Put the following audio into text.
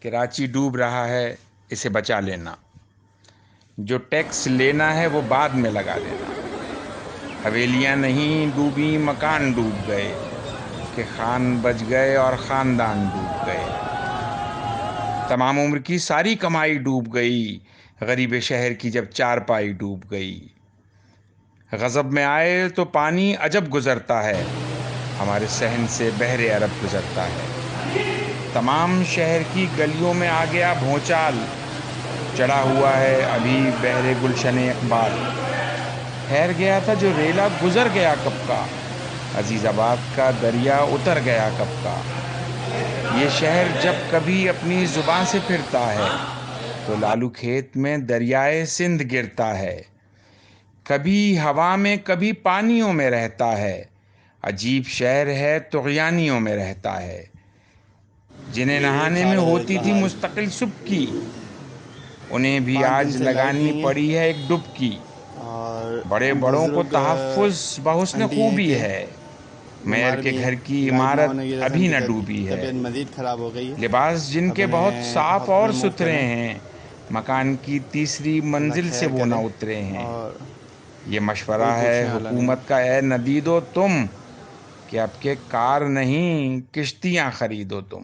کراچی ڈوب رہا ہے، اسے بچا لینا۔ جو ٹیکس لینا ہے وہ بعد میں لگا دینا۔ حویلیاں نہیں ڈوبی مکان ڈوب گئے، کہ خان بچ گئے اور خاندان ڈوب گئے۔ تمام عمر کی ساری کمائی ڈوب گئی، غریب شہر کی جب چارپائی ڈوب گئی۔ غضب میں آئے تو پانی عجب گزرتا ہے، ہمارے صحن سے بحر عرب گزرتا ہے۔ تمام شہر کی گلیوں میں آ گیا بھونچال، چڑھا ہوا ہے ابھی بحر گلشن اقبال۔ ٹھہر گیا تھا جو ریلا گزر گیا کب کا، عزیز آباد کا دریا اتر گیا کب کا۔ یہ شہر جب کبھی اپنی زباں سے پھرتا ہے تو لالو کھیت میں دریائے سندھ گرتا ہے۔ کبھی ہوا میں کبھی پانیوں میں رہتا ہے، عجیب شہر ہے طغیانیوں میں رہتا ہے۔ جنہیں نہانے میں ہوتی تھی مستقل سبکی، انہیں بھی 5 دن آج سے لائٹ لگانی نہیں پڑی ہے ایک ڈبکی۔ اور بڑے بڑوں کو بزرگ تحفظ بحسن آنٹی ہیں خوبی کہ ہے، بیمار مہر کے بھی ہیں، گھر کی لائٹ نہ عمارت ہونے کی وجہ سے ان ابھی کی نہ ڈوبی ہے۔ طبیعت مزید خراب ہو گئی ہے۔ لباس جن اب کے بہت انہیں صاف اور ہاسپٹل موو ستھرے کریں، ہیں، مکان کی تیسری اللہ منزل سے خیر وہ نہ کرے۔ اترے ہیں۔ اور یہ مشورہ کوئی ہے پوچھنے والا نہیں۔ حکومت کا اے ندیدو تم، کہ اب کے کار نہیں کشتیاں خریدو تم۔